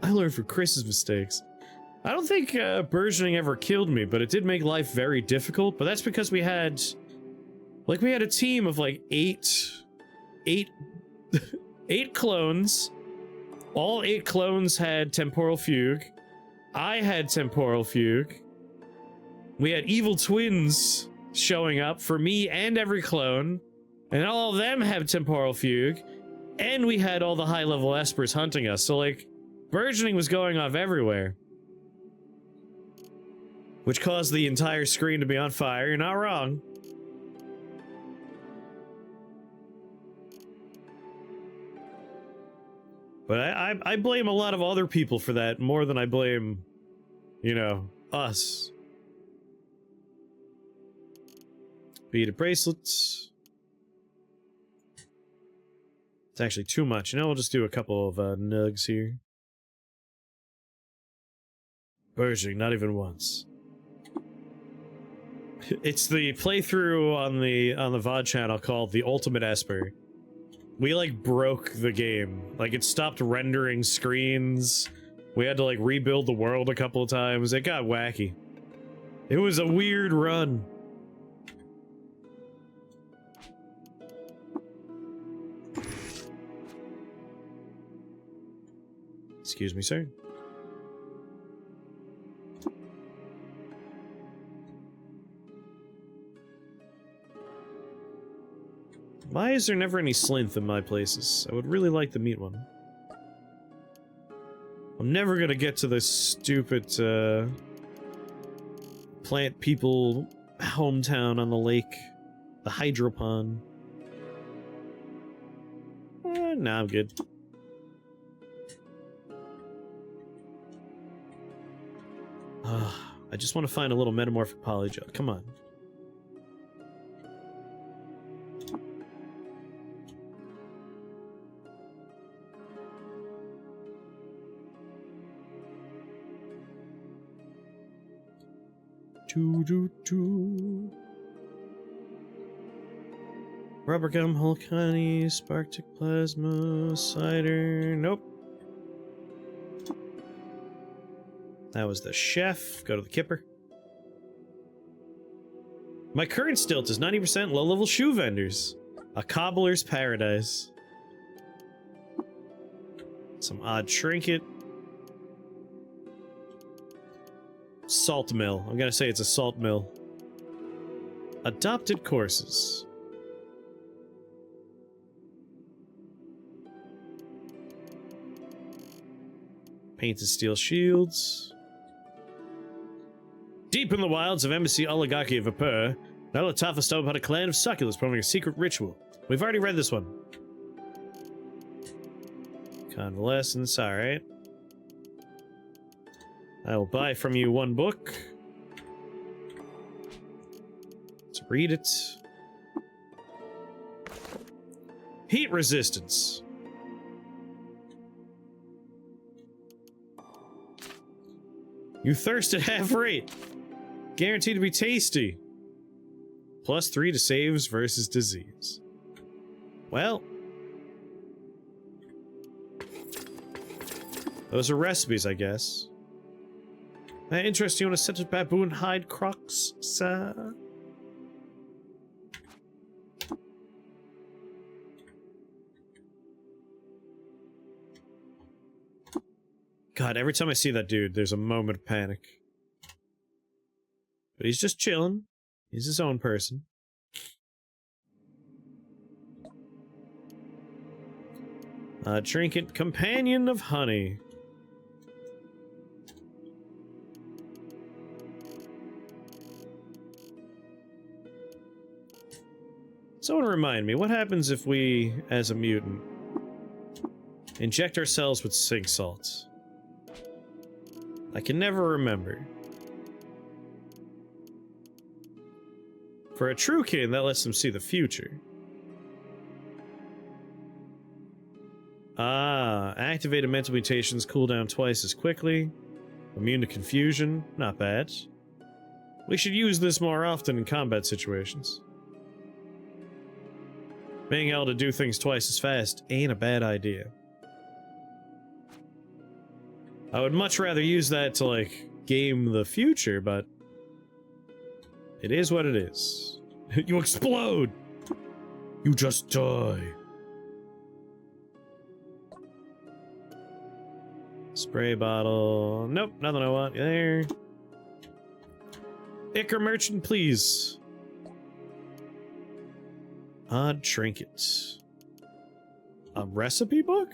I learned from Chris's mistakes. I don't think burgeoning ever killed me, but it did make life very difficult. But that's because we had a team of like eight clones. All 8 clones had Temporal Fugue. I had Temporal Fugue. We had evil twins showing up for me and every clone. And all of them have Temporal Fugue. And we had all the high-level espers hunting us. So, like, burgeoning was going off everywhere. Which caused the entire screen to be on fire. You're not wrong. But I blame a lot of other people for that more than I blame, you know, us. Beaded bracelets. It's actually too much. You know, we'll just do a couple of nugs here. Burgeoning, not even once. It's the playthrough on the VOD channel called The Ultimate Esper. We, like, broke the game. Like, it stopped rendering screens. We had to, like, rebuild the world a couple of times. It got wacky. It was a weird run. Excuse me, sir. Why is there never any Slinth in my places? I would really like to meet one. I'm never gonna get to this stupid, plant people hometown on the lake. The hydropon. Nah, I'm good. I just want to find a little metamorphic polygel. Come on. Rubbergum, Hulk Honey, Sparktic Plasma, Cider. Nope. That was the chef. Go to the kipper. My current stilt is 90% low-level shoe vendors. A cobbler's paradise. Some odd trinket. Salt mill. I'm gonna say it's a salt mill. Adopted courses. Painted steel shields. Deep in the wilds of Embassy Oligarchy of Vapeur, Nalatafa stumbled upon a clan of succulents performing a secret ritual. We've already read this one. Convalescence, alright. I will buy from you 1 book. Let's read it. Heat resistance. You thirst at half rate. Guaranteed to be tasty. +3 to saves versus disease. Well. Those are recipes, I guess. That interests you in a set of baboon hide crocs, sir? God, every time I see that dude, there's a moment of panic. But he's just chilling. He's his own person. Trinket, companion of honey. Someone remind me, what happens if we, as a mutant, inject ourselves with sink salt? I can never remember. For a true kin, that lets them see the future. Ah, activated mental mutations cool down twice as quickly. Immune to confusion, not bad. We should use this more often in combat situations. Being able to do things twice as fast ain't a bad idea. I would much rather use that to, like, game the future, but it is what it is. You explode! You just die. Spray bottle. Nope, nothing I want there. Ichor merchant, please. Odd trinket. A recipe book?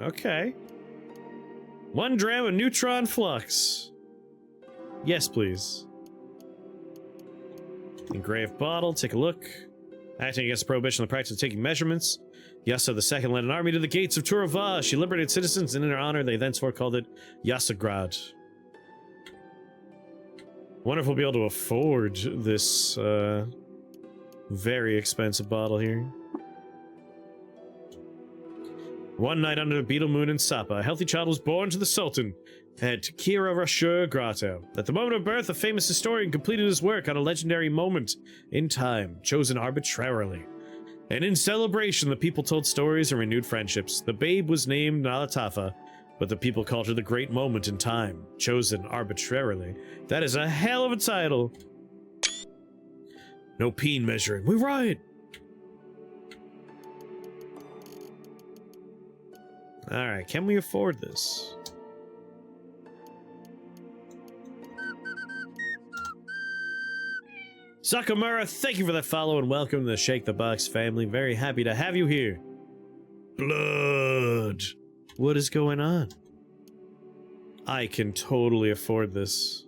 Okay. 1 gram of neutron flux. Yes, please. Engraved bottle, take a look. Acting against prohibition on the practice of taking measurements, Yasa II led an army to the gates of Turova. She liberated citizens, and in her honor, they thenceforth called it Yasagrad. Wonder if we'll be able to afford this, very expensive bottle here. One night under the beetle moon in Sapa, a healthy child was born to the Sultan at Kira Rashur Grotto. At the moment of birth, a famous historian completed his work on a legendary moment in time, chosen arbitrarily. And in celebration, the people told stories and renewed friendships. The babe was named Nalatafa, but the people called her the great moment in time, chosen arbitrarily. That is a hell of a title. No peen measuring. We're right. Alright, can we afford this? Sakamura, thank you for that follow and welcome to the Shake the Box family. Very happy to have you here. Blood. What is going on? I can totally afford this.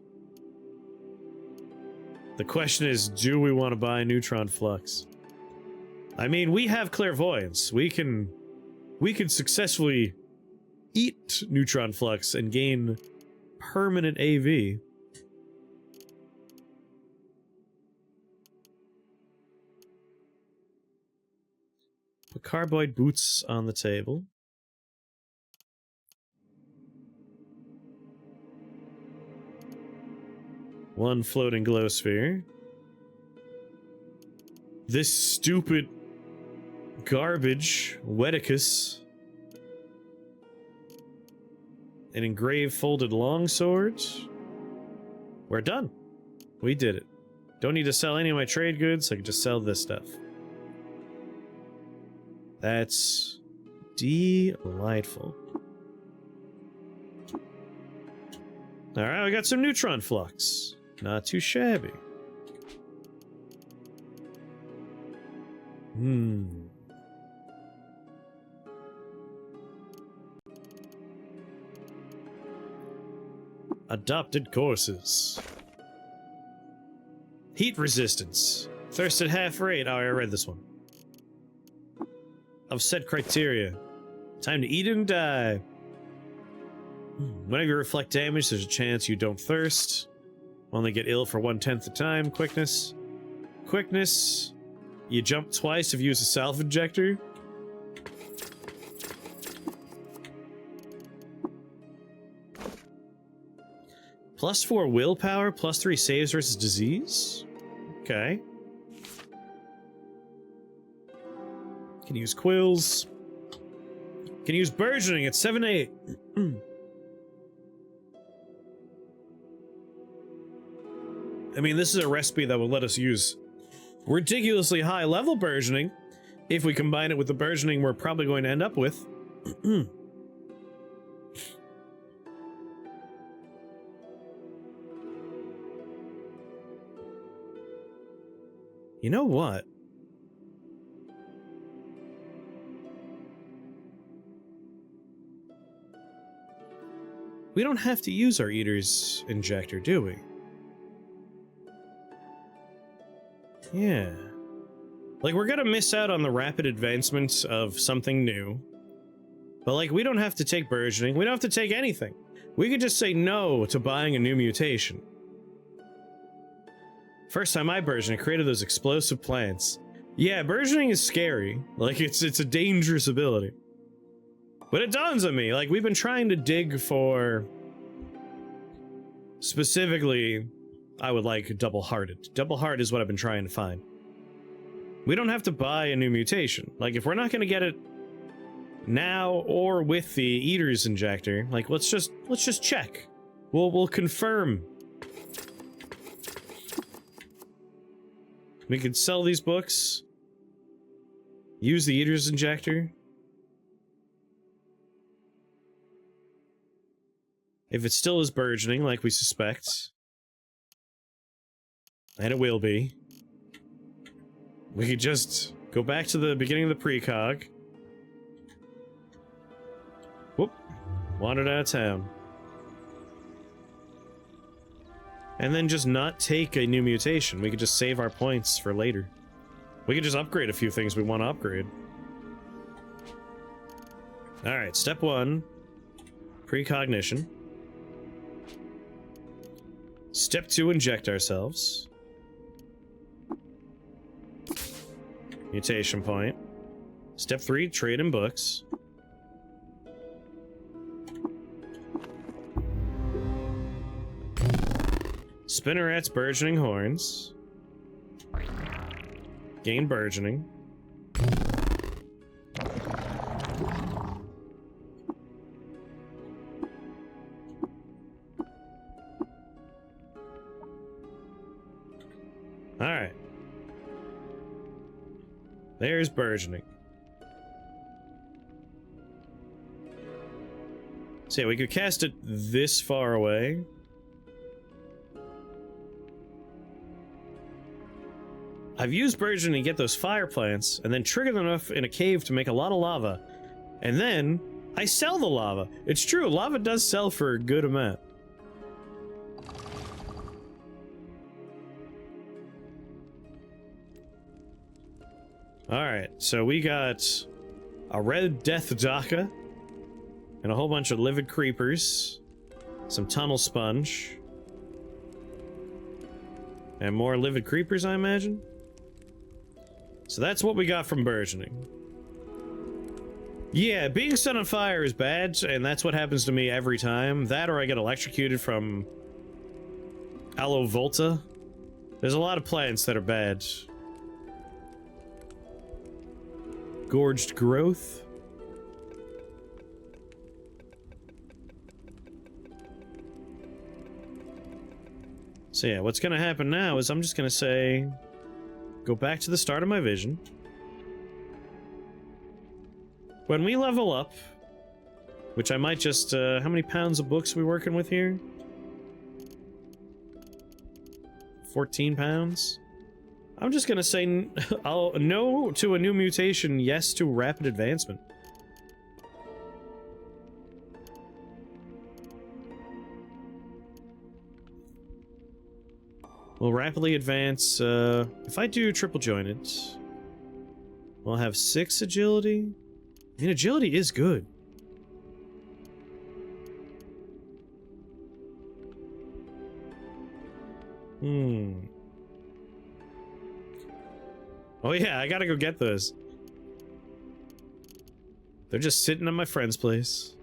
The question is, do we want to buy Neutron Flux? I mean, we have Clairvoyance. We can successfully eat Neutron Flux and gain permanent AV. Put carboid boots on the table. One floating glow sphere. This stupid garbage, Wedicus. An engraved folded longsword. We're done. We did it. Don't need to sell any of my trade goods, I can just sell this stuff. That's delightful. Alright, we got some neutron flux. Not too shabby. Adopted courses. Heat resistance. Thirst at half rate. Oh, I read this one. Of set criteria. Time to eat and die. Whenever you reflect damage, there's a chance you don't thirst. Only get ill for 1/10 the time. Quickness. Quickness. You jump twice if you use a self injector. +4 willpower, +3 saves versus disease. Okay. Can use quills. Can use burgeoning at 7-8. I mean, this is a recipe that will let us use ridiculously high level burgeoning if we combine it with the burgeoning we're probably going to end up with. You know what? We don't have to use our Eater's injector, do we? Yeah. Like, we're gonna miss out on the rapid advancement of something new. But, like, we don't have to take burgeoning. We don't have to take anything. We could just say no to buying a new mutation. First time I burgeoned, I created those explosive plants. Yeah, burgeoning is scary. Like, it's a dangerous ability. But it dawns on me, like, we've been trying to dig for... Specifically, I would like double-hearted. Double-heart is what I've been trying to find. We don't have to buy a new mutation. Like, if we're not gonna get it now or with the Eater's injector, like, let's just check. We'll confirm. We could sell these books. Use the Eater's injector. If it still is burgeoning, like we suspect. And it will be. We could just go back to the beginning of the precog. Whoop. Wandered out of town. And then just not take a new mutation. We could just save our points for later. We could just upgrade a few things we want to upgrade. Alright, step 1. Precognition. Step 2, inject ourselves. Mutation point. Step 3, trade in books. Spinneret's burgeoning horns. Gain burgeoning. Alright. There's burgeoning. So yeah, we could cast it this far away. I've used burgeoning to get those fire plants, and then trigger them enough in a cave to make a lot of lava. And then, I sell the lava. It's true, lava does sell for a good amount. Alright, so we got a red death Daka, and a whole bunch of livid creepers, some tunnel sponge, and more livid creepers, I imagine? So that's what we got from burgeoning. Yeah, being set on fire is bad, and that's what happens to me every time. That or I get electrocuted from Aloe Volta. There's a lot of plants that are bad. Gorged growth. So yeah, what's gonna happen now is I'm just gonna say, go back to the start of my vision. When we level up, which I might just, how many pounds of books are we working with here? 14 pounds? I'm just gonna say, I'll no to a new mutation, yes to rapid advancement. We'll rapidly advance, if I do triple jointed, we'll have 6 agility. I mean, agility is good. Oh yeah, I gotta go get those. They're just sitting at my friend's place.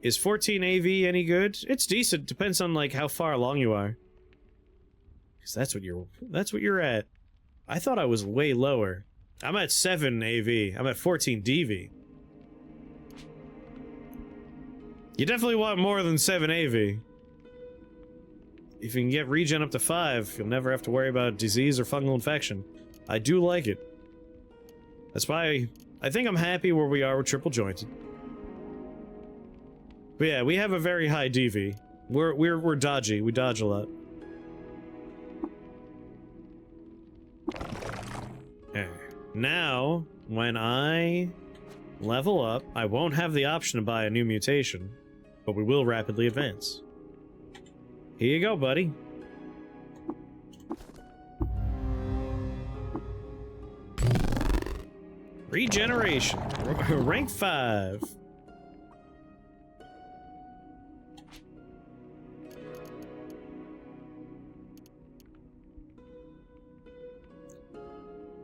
Is 14 AV any good? It's decent, depends on like how far along you are. Cause that's what you're at. I thought I was way lower. I'm at 7 AV. I'm at 14 DV. You definitely want more than 7 AV. If you can get regen up to 5, you'll never have to worry about disease or fungal infection. I do like it. That's why I think I'm happy where we are with triple jointed. But yeah, we have a very high DV. We're dodgy. We dodge a lot. Now, when I level up. I won't have the option to buy a new mutation, but we will rapidly advance. Here you go, buddy. Regeneration. Rank 5.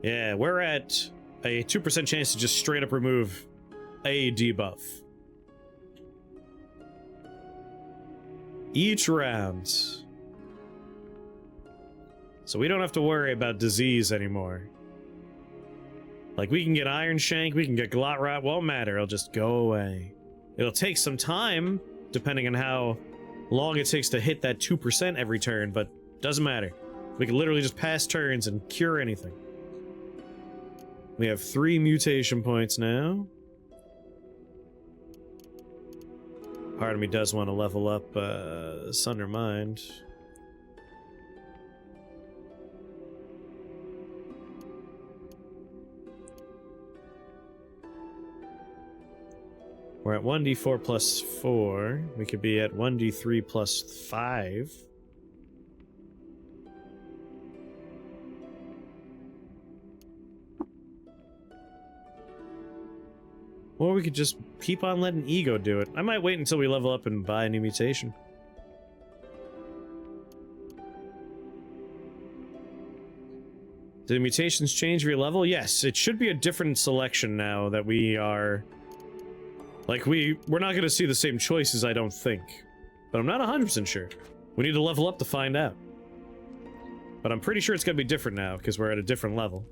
Yeah, we're at a 2% chance to just straight up remove a debuff each round. So we don't have to worry about disease anymore. Like, we can get Iron Shank, we can get Glot Rot, won't matter, it'll just go away. It'll take some time, depending on how long it takes to hit that 2% every turn, but doesn't matter. We can literally just pass turns and cure anything. We have 3 mutation points now. Part of me does want to level up Sunder Mind. We're at 1d4 plus 4. We could be at 1d3 plus 5. Or we could just keep on letting Ego do it. I might wait until we level up and buy a new mutation. Do the mutations change your level? Yes, it should be a different selection now that we are... Like, we're not going to see the same choices, I don't think. But I'm not 100% sure. We need to level up to find out. But I'm pretty sure it's going to be different now, because we're at a different level.